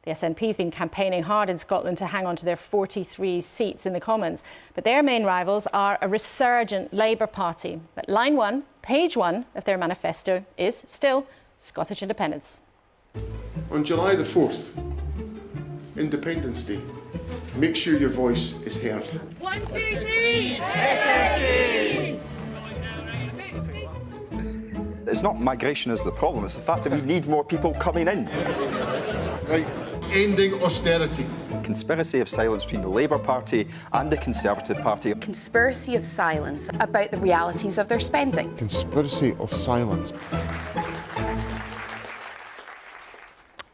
The SNP's been campaigning hard in Scotland to hang on to their 43 seats in the Commons, but their main rivals are a resurgent Labour Party. But line 1, page 1 of their manifesto is still Scottish independence. On July the 4th, Independence Day, make sure your voice is heard. 1, 2, 3! SNP! It's not migration is the problem, it's the fact that we need more people coming in. Right. Ending austerity. Conspiracy of silence between the Labour Party and the Conservative Party. Conspiracy of silence about the realities of their spending. Conspiracy of silence.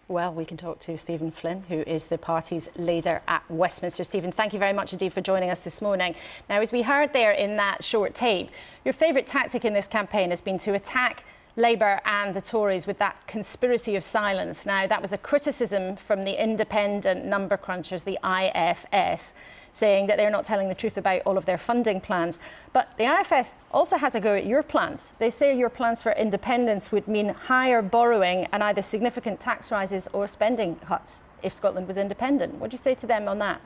Well, we can talk to Stephen Flynn, who is the party's leader at Westminster. Stephen, thank you very much indeed for joining us this morning. Now, as we heard there in that short tape, your favourite tactic in this campaign has been to attack Labour and the Tories with that conspiracy of silence. Now, that was a criticism from the independent number crunchers, the IFS, saying that they're not telling the truth about all of their funding plans. But the IFS also has a go at your plans. They say your plans for independence would mean higher borrowing and either significant tax rises or spending cuts if Scotland was independent. What do you say to them on that?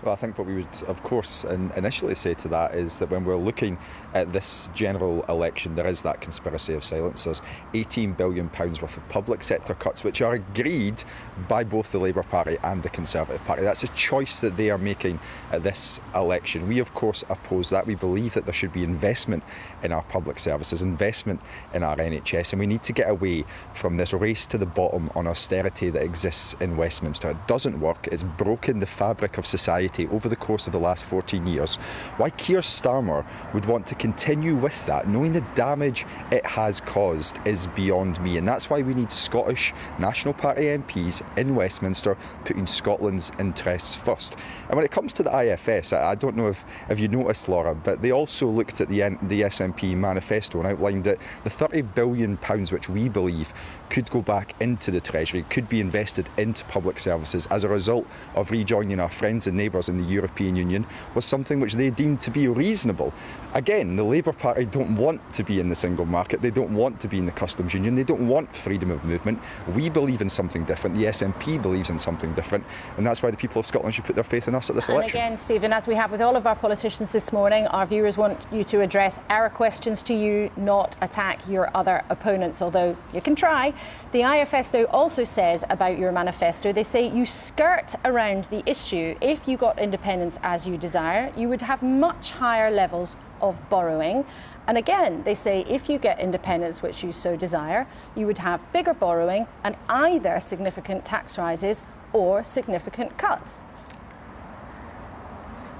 Well, I think what we would, of course, initially say to that is that when we're looking at this general election, there is that conspiracy of silence. There's £18 billion worth of public sector cuts, which are agreed by both the Labour Party and the Conservative Party. That's a choice that they are making at this election. We, of course, oppose that. We believe that there should be investment in our public services, investment in our NHS, and we need to get away from this race to the bottom on austerity that exists in Westminster. It doesn't work. It's broken the fabric of society over the course of the last 14 years. Why Keir Starmer would want to continue with that, knowing the damage it has caused, is beyond me. And that's why we need Scottish National Party MPs in Westminster putting Scotland's interests first. And when it comes to the IFS, I don't know if you noticed, Laura, but they also looked at the SNP manifesto and outlined that the £30 billion which we believe could go back into the Treasury, could be invested into public services as a result of rejoining our friends and neighbours in the European Union, was something which they deemed to be reasonable. Again, the Labour Party don't want to be in the single market, they don't want to be in the customs union, they don't want freedom of movement. We believe in something different, the SNP believes in something different, and that's why the people of Scotland should put their faith in us at this election. And again, Stephen, as we have with all of our politicians this morning, our viewers want you to address our questions to you, not attack your other opponents, although you can try. The IFS, though, also says about your manifesto, they say you skirt around the issue. If you got independence as you desire, you would have much higher levels of borrowing. And again, they say if you get independence, which you so desire, you would have bigger borrowing and either significant tax rises or significant cuts.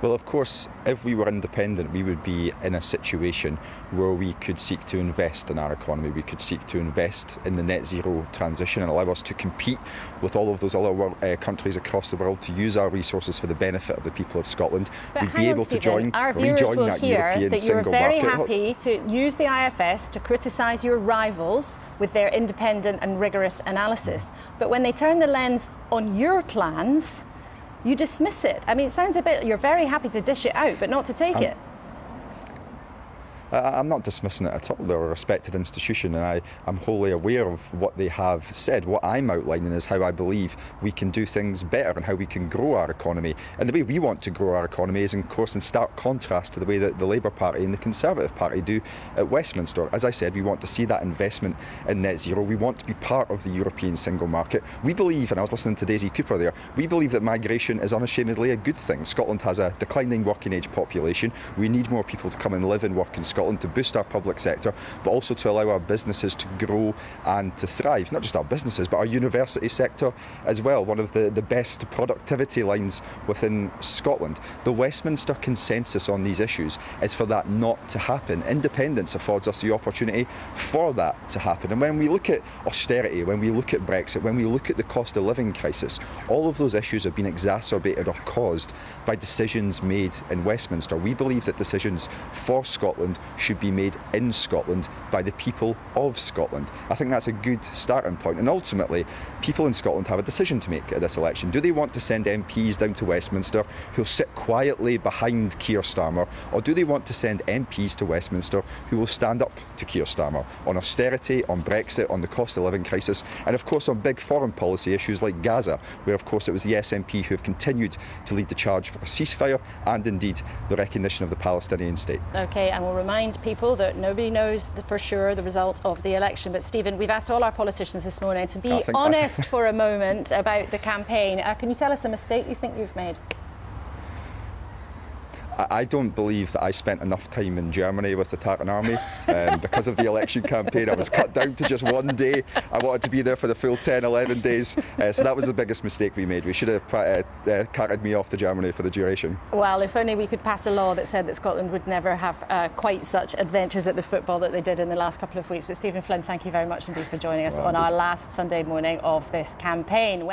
Well, of course, if we were independent, we would be in a situation where we could seek to invest in our economy. We could seek to invest in the net zero transition and allow us to compete with all of those other countries across the world to use our resources for the benefit of the people of Scotland. But we'd be able to rejoin that European single market. You're very happy to use the IFS to criticise your rivals with their independent and rigorous analysis. But when they turn the lens on your plans, you dismiss it. I mean, it sounds a bit, you're very happy to dish it out, but not to take it. I'm not dismissing it at all. They're a respected institution and I'm wholly aware of what they have said. What I'm outlining is how I believe we can do things better and how we can grow our economy. And the way we want to grow our economy is, of course, in stark contrast to the way that the Labour Party and the Conservative Party do at Westminster. As I said, we want to see that investment in net zero. We want to be part of the European single market. We believe, and I was listening to Daisy Cooper there, we believe that migration is unashamedly a good thing. Scotland has a declining working age population. We need more people to come and live and work in Scotland to boost our public sector, but also to allow our businesses to grow and to thrive. Not just our businesses, but our university sector as well. One of the best productivity lines within Scotland. The Westminster consensus on these issues is for that not to happen. Independence affords us the opportunity for that to happen. And when we look at austerity, when we look at Brexit, when we look at the cost of living crisis, all of those issues have been exacerbated or caused by decisions made in Westminster. We believe that decisions for Scotland should be made in Scotland by the people of Scotland. I think that's a good starting point. And ultimately, people in Scotland have a decision to make at this election. Do they want to send MPs down to Westminster who'll sit quietly behind Keir Starmer, or do they want to send MPs to Westminster who will stand up to Keir Starmer on austerity, on Brexit, on the cost of living crisis, and of course on big foreign policy issues like Gaza, where of course it was the SNP who have continued to lead the charge for a ceasefire and indeed the recognition of the Palestinian state. OK, and we'll remind people that nobody knows for sure the result of the election. But Stephen, we've asked all our politicians this morning to be honest for a moment about the campaign. Can you tell us a mistake you think you've made? I don't believe that I spent enough time in Germany with the Tartan Army. Because of the election campaign, I was cut down to just one day. I wanted to be there for the full 10, 11 days. So that was the biggest mistake we made. We should have carted me off to Germany for the duration. Well, if only we could pass a law that said that Scotland would never have quite such adventures at the football that they did in the last couple of weeks. But Stephen Flynn, thank you very much indeed for joining us on our last Sunday morning of this campaign.